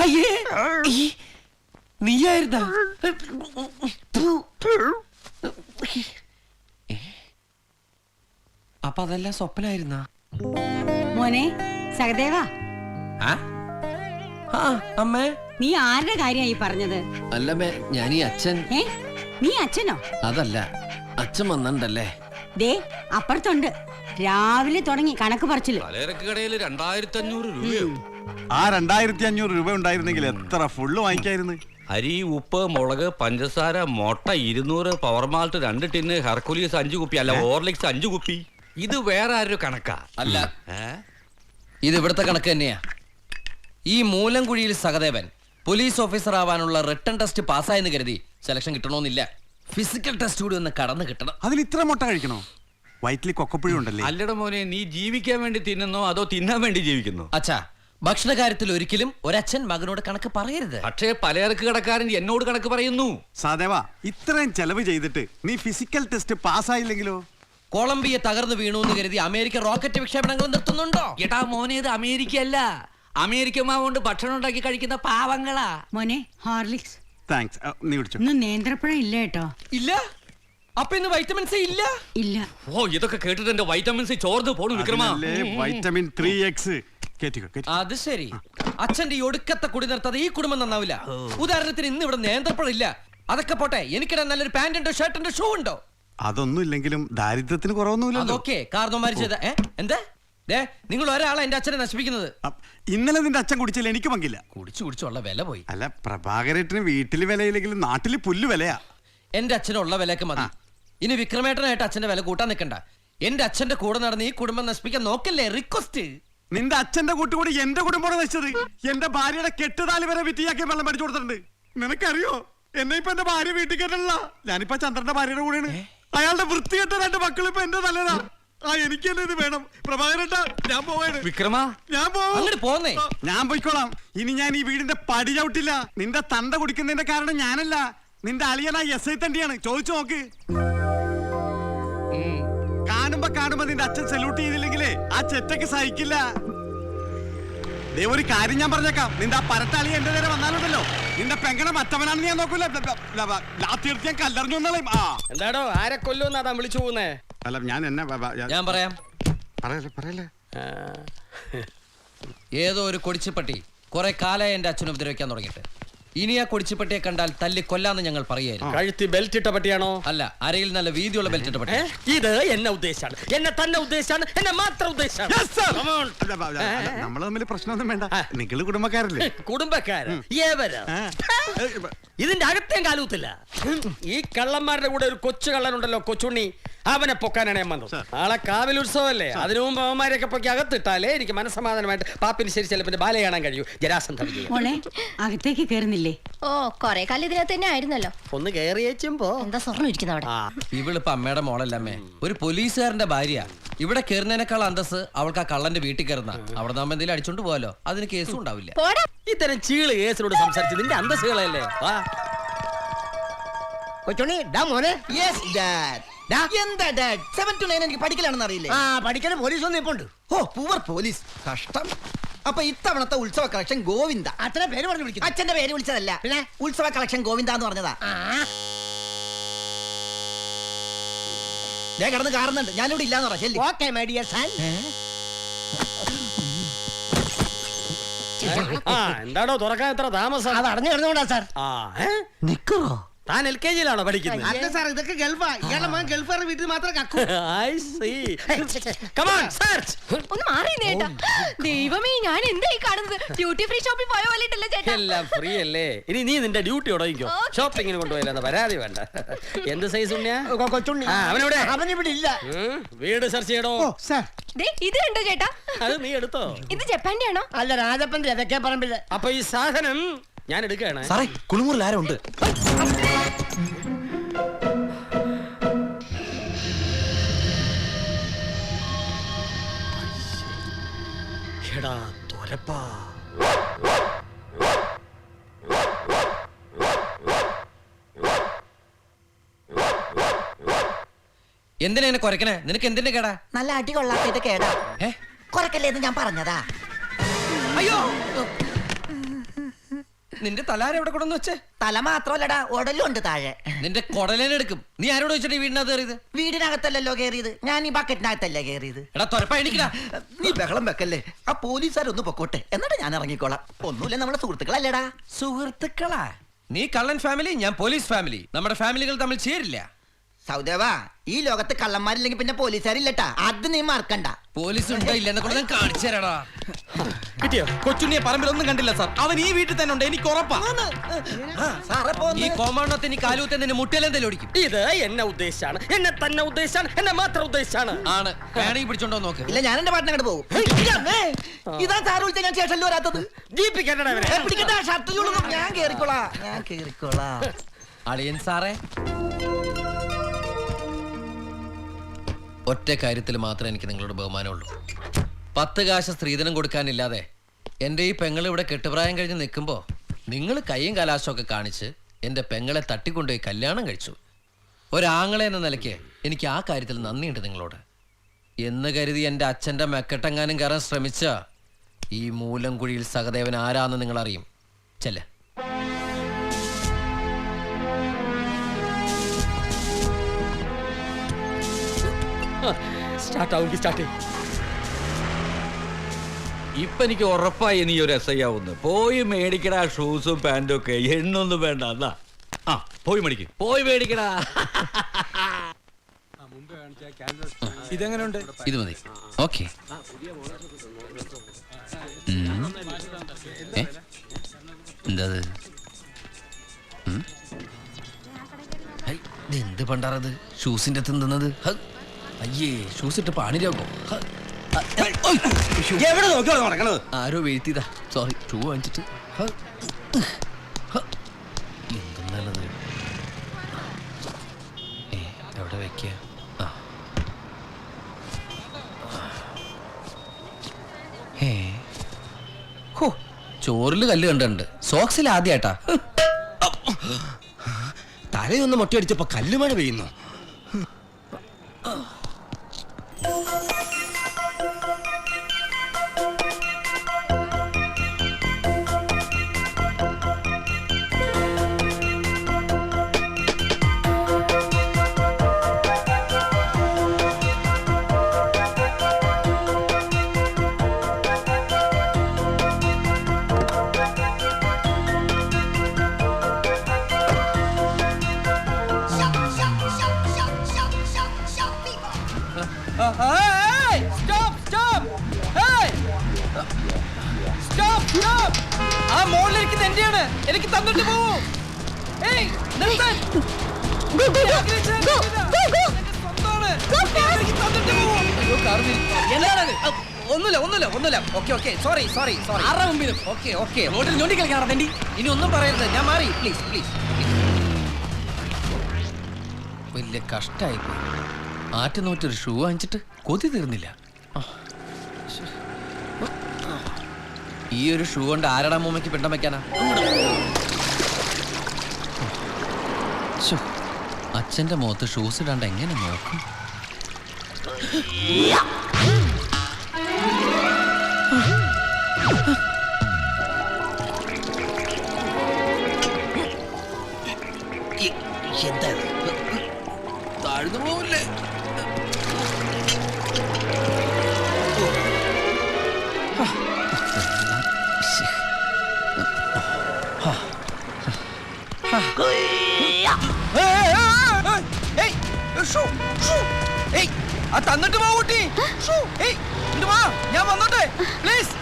അയ്യേ നീയായിരുന്ന അപ്പൊ അതെല്ലാം സ്വപ്നായിരുന്ന മോനെ സഹദേവ, അമ്മേ നീ ആരുടെ കാര്യമായി പറഞ്ഞത്? അല്ലമ്മേ ഞാൻ ഈ അച്ഛൻ. നീ അച്ഛനോ? അതല്ല, അച്ഛൻ വന്നിട്ടല്ലേ. ദേ അപ്പുറത്തുണ്ട്, രാവിലെ തുടങ്ങി കണക്ക് പറച്ചില്. പലചരക്ക് കടയിൽ 2500 രൂപയോ? ആ 2500 രൂപ ഉണ്ടായിരുന്നെങ്കിൽ എത്ര ഫുള്ള് വാങ്ങിക്കായിരുന്നു. അരി, ഉപ്പ്, മുളക്, പഞ്ചസാര, മുട്ട 200, പവർ മാൾട്ട് 2 ടിന്ന്, ഹെർക്കുലീസ് 5 കുപ്പി, അല്ല ഓർലിക്സ് 5 കുപ്പി. ഇത് വേറെ ആരൊരു കണക്കാ? അല്ല, ഇത് ഇവിടുത്തെ കണക്ക് തന്നെയാ. ഈ മൂലംകുഴിയിൽ സഹദേവൻ പോലീസ് ഓഫീസർ ആവാനുള്ള റിട്ടൺ ടെസ്റ്റ് പാസ്സായെന്ന് കരുതി സെലക്ഷൻ കിട്ടണമെന്നില്ല. ഫിസിക്കൽ ടെസ്റ്റ് കൂടി ഒന്ന് കടന്നു കിട്ടണം. അതിന് ഇത്ര മുട്ട കഴിക്കണോ? വയറ്റിൽ കൊക്കപ്പുഴ ഉണ്ടല്ലേ. അല്ലട മോനെ, നീ ജീവിക്കാൻ വേണ്ടി തിന്നുന്നോ അതോ തിന്നാൻ വേണ്ടി ജീവിക്കുന്നു? അച്ഛാ, ഭക്ഷണ കാര്യത്തിൽ ഒരിക്കലും ഒരച്ഛൻ മകനോട് കണക്ക് പറയരുത്. പക്ഷേ പലചരക്ക് കടക്കാരൻ എന്നോട് കണക്ക് പറയുന്നു. സഹദേവ, ഇത്രയും ചെലവ് ചെയ്തിട്ട് നീ ഫിസിക്കൽ ടെസ്റ്റ് പാസ്സായില്ലെങ്കിലോ? കൊളംബിയ തകർന്നു വീണു എന്ന് കരുതി അമേരിക്ക റോക്കറ്റ് വിക്ഷേപണങ്ങൾ നിർത്തുന്നുണ്ടോ? എടാ മോനെ, ഇത് അമേരിക്ക അല്ല. അമേരിക്ക മാവുകൊണ്ട് ഭക്ഷണം ഉണ്ടാക്കി കഴിക്കുന്ന പാവങ്ങളാ. മോനെ ഹോർലിക്സ്. താങ്ക്സ്. നീ കുടിച്ചോ. ഇന്ന് നേന്ത്രപ്പഴം ഇല്ല കേട്ടോ. ഇല്ല? അപ്പൊ ഇന്ന് വൈറ്റമിൻസ് ഇല്ല? ഇല്ല. ഓ, ഇതൊക്കെ കേട്ടിട്ട് എന്റെ വൈറ്റമിൻസ് ചോർന്ന് പോണു വിക്രമ. Vitamin 3X. അത് ശരി. അച്ഛന്റെ ഈ ഒടുക്കത്തെ കുടി നിർത്താതെ ഈ കുടുംബം നന്നാവില്ല. ഉദാഹരണത്തിന് ഇന്ന് ഇവിടെ നേന്ത്രപ്പഴം ഇല്ല. അതൊക്കെ പോട്ടെ, എനിക്കിടാൻ നല്ലൊരു പാന്റ് ഉണ്ടോ, ഷർട്ട് ഉണ്ടോ, ഷൂ ഉണ്ടോ? അതൊന്നും ഇല്ലെങ്കിലും ദാരിദ്ര്യത്തിന് കുറവൊന്നുമില്ല. അതൊക്കെ കാരണവന്മാര് ചെയ്ത എന്താ? നിങ്ങൾ ഒരാളെ എന്റെ അച്ഛനെ നശിപ്പിക്കുന്നത്. ഇന്നലെ നിന്റെ അച്ഛൻ കുടിച്ചില്ല, എനിക്ക് പങ്കില്ല. കുടിച്ചുള്ള വില പോയി. അല്ല, പ്രഭാകരേട്ടന് വീട്ടില് വിലയില്ലെങ്കിലും നാട്ടില് പുല്ല് വിലയാ. എന്റെ അച്ഛനുള്ള വിലക്ക് മതി. ഇനി വിക്രമേട്ടനായിട്ട് അച്ഛന്റെ വില കൂട്ടാൻ നിൽക്കണ്ട. എന്റെ അച്ഛന്റെ കൂടെ നടന്ന് ഈ കുടുംബം നശിപ്പിക്കാൻ നോക്കല്ലേ. റിക്വസ്റ്റ്. നിന്റെ അച്ഛന്റെ കൂട്ടുകൂടി എന്റെ കുടുംബമാണ് നശിച്ചത്. എന്റെ ഭാര്യയുടെ കെട്ടുതാലി വരെ വിറ്റിയാക്കി വെള്ളം പഠിച്ചു കൊടുത്തിട്ടുണ്ട്. നിനക്കറിയോ, എന്നെ ഇപ്പൊ എന്റെ ഭാര്യ വീട്ടിൽ കേട്ടല്ല. ഞാനിപ്പോ ചന്ദ്രന്റെ ഭാര്യയുടെ കൂടെയാണ്. അയാളുടെ വൃത്തികെട്ട 2 മക്കൾ ഇപ്പൊ എന്റെ തലേതാ. എനിക്ക് തന്നെ ഇത് വേണം. പ്രഭാകരേട്ടാ, ഞാൻ പോവാണ്. വിക്രമ, ഞാൻ പോന്നേ. ഞാൻ പോയിക്കോളാം. ഇനി ഞാൻ ഈ വീടിന്റെ പടി ചവിട്ടില്ല. നിന്റെ തന്ത കുടിക്കുന്നതിന്റെ കാരണം ഞാനല്ല, നിന്റെ അളിയനാ SI തന്നെയാണ്. ചോദിച്ചു നോക്ക്. കാണുമ്പോ നിന്റെ അച്ഛൻ സല്യൂട്ട് ചെയ്തില്ലെങ്കിലേ ആ ചെറ്റക്ക് സഹിക്കില്ല. ദേ, ഒരു കാര്യം ഞാൻ പറഞ്ഞേക്കാം. നിന്റെ ആ പരട്ടാളി എന്റെ നേരെ വന്നാലുണ്ടല്ലോ, നിന്റെ പെങ്ങനെ മറ്റവനാണെന്ന് ഞാൻ നോക്കൂല. തീർച്ച ഞാൻ കല്ലറിഞ്ഞു വന്നാളെ. എന്താടോ, ആരെ കൊല്ലുന്നാ വിളിച്ചു പോകുന്നേ? അല്ല, ഞാൻ പറയാം. പറയല്ലേ. ഏതോ ഒരു കൊടിച്ചിപ്പട്ടി കുറെ കാലമായി എന്റെ അച്ഛനെ ഉപദ്രവിക്കാൻ തുടങ്ങിയിട്ട്. ഇനി ആ കൊടിച്ചിപ്പട്ടിയെ കണ്ടാൽ തല്ലി കൊല്ലാന്ന് ഞങ്ങൾ പറയായിരുന്നു. കഴുത്തി ബെൽറ്റ് ഇട്ട പട്ടിയാണോ? അല്ല, അരയിൽ നല്ല വീതിയുള്ള ബെൽറ്റ് ഇട്ട പട്ടി. ഇത് എന്നെ ഉദ്ദേശാണ്, എന്നെ തന്നെ ഉദ്ദേശാണ്, എന്നെ മാത്രം ഉദ്ദേശാണ്. നമ്മള് തമ്മിൽ പ്രശ്നമൊന്നും വേണ്ട. നിങ്ങള് കുടുംബക്കാരല്ലേ? കുടുംബക്കാരൻ ഇതിന്റെ അകത്തേം കാലൂത്തില്ല. ഈ കള്ളന്മാരുടെ കൂടെ ഒരു കൊച്ചു കള്ളനുണ്ടല്ലോ, കൊച്ചുണ്ണി, അവനെ പൊക്കാനാണ് ഞാൻ വന്നത്. നാളെ കാവിൽ ഉത്സവമല്ലേ, അതിനു മുമ്പ് അവന്മാരെയൊക്കെ പൊക്കി അകത്തിട്ടാലേ എനിക്ക് മനസ്സമാധാനമായിട്ട് പാപ്പിന് ശരി ചിലപ്പോൾ ബാല കാണാൻ കഴിയൂ. ജരാസന്ധ മോളെ, അകത്തേക്ക് കേറുന്നില്ലേ? ഓ, കൊറേ കാലം ഇതിനകത്ത് തന്നെ ആയിരുന്നല്ലോ. ഒന്ന് കയറിയേച്ചുമ്പോ എന്താ സ്വർണ്ണം ഇരിക്കുന്ന അവിടെ? ഇവളിപ്പോ അമ്മയുടെ മോളല്ലമ്മേ, ഒരു പോലീസുകാരന്റെ ഭാര്യ. ഇവിടെ കയറുന്നതിനേക്കാൾ അന്തസ് അവൾക്ക് ആ കള്ളന്റെ വീട്ടിൽ കയറുന്ന. അവിടെ നാം എന്തെങ്കിലും അടിച്ചോണ്ട് പോവാലോ, അതിന് കേസും ഉണ്ടാവില്ല. ഇത്തരം ചീള് കേസിനോട് സംസാരിച്ച് നിന്റെ അന്തസ്സുകളല്ലേ. കൊച്ചുണ്ണി, ഡാ മോനെ. Yes dad. എന്താ ഡാഡ് 7 to 9 എനിക്ക് പഠിക്കലാണെന്ന് അറിയില്ലേ? പഠിക്കല് പോലീസ് ഒന്നും ഇപ്പൊ ഉണ്ട്. ഓ, പൂവർ പോലീസ്, കഷ്ടം. അപ്പൊ ഇത്തവണത്തെ ഉത്സവ കളക്ഷൻ ഗോവിന്ദ. അച്ഛനെ പേര് പറഞ്ഞു വിളിക്കുന്നു. അച്ഛന്റെ പേര് വിളിച്ചതല്ല, പിന്നെ ഉത്സവ കളക്ഷൻ ഗോവിന്ദ എന്ന് പറഞ്ഞതാ. ഞാൻ കിടന്ന് കാണുന്നുണ്ട്, ഞാനിവിടെ ഇല്ലാന്ന് പറ. ശരി, ഓക്കേ മൈ ഡിയർ സൺ. എന്താടോ തുറക്കാൻ എത്ര താമസം? അത് അടഞ്ഞു കിടന്നുകൊണ്ടാ സാർ. നിക്കറോ? താൻ LKG യിലാണോ പഠിക്കുന്നത്? അല്ല സാർ, ഇതൊക്കെ ഗൾഫാ. ഇയാളുടെ മകൻ ഗൾഫാരുടെ വീട്ടിൽ മാത്രം കക്കൂ. I see. Come on, search. ഒന്ന് മാറി നേട്ടാ. ദൈവമേ, ഞാൻ എന്തായി കാണുന്നത്? ഡ്യൂട്ടി ഫ്രീ ഷോപ്പിൽ പോയ പോലെ ഇട്ടല്ലേ ചേട്ടാ? എല്ലാം ഫ്രീ അല്ലേ. ഇനി നീ നിന്റെ ഡ്യൂട്ടി ഉടയിക്കോ. ഷോപ്പിങ്ങിന് കൊണ്ടുപോയില്ലെന്ന പരാതി വേണ്ട. എന്ത് സൈസ് ഉണ്ണിയാ? കൊച്ചുണ്ണി അവനോടെ അവനിവിടെ ഇല്ല. വീട് സെർച്ച് ചെയ്യടോ. ഇത് കണ്ടോ ചേട്ടാ? അത് നീ എടുത്തോ? ഇത് ജപ്പാന്റെ ആണോ? അല്ല, രാജപ്പന്റെ അതൊക്കെ പറമ്പില്ല. അപ്പൊ ഈ സാധനം ഞാൻ എടുക്കുകയാണ്. സാറേ, കുളിമുറിൽ ആരോ ഉണ്ട്. എടാ തൊരപ്പാ. എന്തിനാ എന്നെ കുറയ്ക്കണേ? നിനക്ക് എന്തിന്റെ കേടാ? നല്ല അടി കൊള്ളാത്തത് കേടാ. കുറക്കല്ലേ എന്ന് ഞാൻ പറഞ്ഞതാ. അയ്യോ, നിന്റെ തലാര എവിടെ കൊണ്ടു വെച്ചേ? തല മാത്രമല്ലടാ ഉടലും ഉണ്ട് താഴെ. നിന്റെ കൊടലേനെടുക്കും. നീ ആരോട് വെച്ചിട്ട് ഈ വീടിനകത്ത് കയറിയത്? വീടിനകത്തല്ലല്ലോ കേറിയത്, ഞാൻ ഈ ബക്കറ്റിനകത്തല്ലേ കേറിയത്. എടാ തൊരപ്പ എണിക്കടാ. നീ ബഹളം വെക്കല്ലേ, ആ പോലീസുകാരൊന്ന് പൊക്കോട്ടെ, എന്നിട്ട് ഞാൻ ഇറങ്ങിക്കോളാം. ഒന്നുമില്ല, നമ്മുടെ സുഹൃത്തുക്കളല്ലേടാ. സുഹൃത്തുക്കളാ? നീ കള്ളൻ ഫാമിലി, ഞാൻ പോലീസ് ഫാമിലി. നമ്മുടെ ഫാമിലികൾ തമ്മിൽ ചേരില്ല. സൗദേവ, ഈ ലോകത്ത് കള്ളന്മാരില്ലെങ്കിൽ പിന്നെ പോലീസുകാരില്ലട്ടാ, അത് നീ മറക്കണ്ട. പോലീസ് ഉണ്ടോ ഇല്ലെന്നെ കൂടെ ഞാൻ കാണിച്ചു തരാടാ. കിട്ടിയോ? കൊച്ചുണ്ണിയെ പറമ്പിലൊന്നും കണ്ടില്ല സാർ. അവൻ ഈ വീട്ടിൽ തന്നെ ഉണ്ട്, എനിക്ക് ഉറപ്പാ. സാറേ ഈ കോമ്പൗണ്ടത്തെ നീ കാലുകുത്തെ നിന്നെ മുട്ടിലെന്തെങ്കിലും ഓടിക്കും. ഇത് എന്നെ ഉദ്ദേശിച്ചാണ്, എന്നെ തന്നെ ഉദ്ദേശിച്ചാണ്, എന്നെ മാത്രം ഉദ്ദേശിച്ചാണ്. ആണ് വേണമെങ്കിൽ പിടിച്ചോണ്ടോ നോക്ക്. ഇല്ല, ഞാൻ എന്റെ പാട്ടിനങ്ങോട്ട് പോകും. ഇതാ സാറ് വിളിച്ച ഞാൻ സ്റ്റേഷനിൽ വരാത്തത്. ജീപ്പിക്കണ്ടേ അവനെ? പിടിക്കട്ടെ, ഷർട്ട് ചൂടുന്നു. ഞാൻ കേറിക്കോളാം. അളിയൻ സാറേ, ഒറ്റ കാര്യത്തിൽ മാത്രമേ എനിക്ക് നിങ്ങളോട് ബഹുമാനമുള്ളൂ. 10 കാശ് സ്ത്രീധനം കൊടുക്കാനില്ലാതെ എൻ്റെ ഈ പെങ്ങൾ ഇവിടെ കെട്ടുപ്രായം കഴിഞ്ഞ് നിൽക്കുമ്പോൾ നിങ്ങൾ കയ്യും കലാശമൊക്കെ കാണിച്ച് എൻ്റെ പെങ്ങളെ തട്ടിക്കൊണ്ടുപോയി കല്യാണം കഴിച്ചു. ഒരാങ്ങളെ എന്ന നിലയ്ക്ക് എനിക്ക് ആ കാര്യത്തിൽ നന്ദിയുണ്ട് നിങ്ങളോട്. എന്ന് കരുതി എൻ്റെ അച്ഛൻ്റെ മെക്കെട്ടെങ്ങാനും കയറാൻ ശ്രമിച്ച ഈ മൂലംകുഴിയിൽ സഹദേവൻ ആരാന്ന് നിങ്ങൾ അറിയും. ചെല്ലേ. സ്റ്റാർട്ട്. ഇപ്പൊ എനിക്ക് ഉറപ്പായി നീ ഒരു SI ആവുന്നു. പോയി മേടിക്കടാ ഷൂസും പാൻറ്റും ഒക്കെ. എണ്ണൊന്നും വേണ്ട. എന്നാ ആ പോയി മേടിക്കടാ. ഇതെങ്ങനെയുണ്ട്? ഇത് മതി. ഓക്കെ. എന്താ എന്ത് പണ്ടാറത്? ഷൂസിന്റെ തിന്നത്? അയ്യേ, ഷൂസ് ഇട്ട് പാണിരാക്കോ? എവിടെ നോക്കിയോ നടക്കണത്? ആരോ വീഴ്ത്തിയതാ. സോറി, ഷൂ വാങ്ങിച്ചിട്ട്. എന്തെന്നാലത് എവിടെ വെക്ക? ചോറില് കല്ല് കണ്ടുണ്ട്. സോക്സിൽ ആദ്യാട്ടാ. തലയൊന്ന് മൊട്ടയടിച്ചപ്പോ കല്ലുമഴ പെയ്യുന്നു. ആ മോളിലിരിക്കുന്ന എന്റെയാണ്. എനിക്ക് തന്നിട്ട് പോവൂ. ഒന്നുമില്ല. ഓക്കെ. സോറി. ആരുടെ മുമ്പിലും. ഓക്കെ. റോഡിൽ ഞൊണ്ടി കളിക്കാൻ വേണ്ടി ഇനി ഒന്നും പറയരുത്. ഞാൻ മാറി. പ്ലീസ്. വലിയ കഷ്ടായിപ്പോയി. ആറ്റുനോറ്റൊരു ഷൂ വാങ്ങിച്ചിട്ട് കൊതി തീർന്നില്ല. ഈ ഒരു ഷൂ കൊണ്ട് ആരടാ മൂമ്മയ്ക്ക് പിണ്ടം വെക്കാനാ? അച്ഛന്റെ മുഖത്ത് ഷൂസ് ഇടാണ്ട് എങ്ങനെ നോക്കും? എന്താ താഴ്ന്നു പോവില്ലേ? തന്നിട്ട് പോകൂട്ടി. ഞാൻ വന്നോട്ടെ പ്ലീസ്.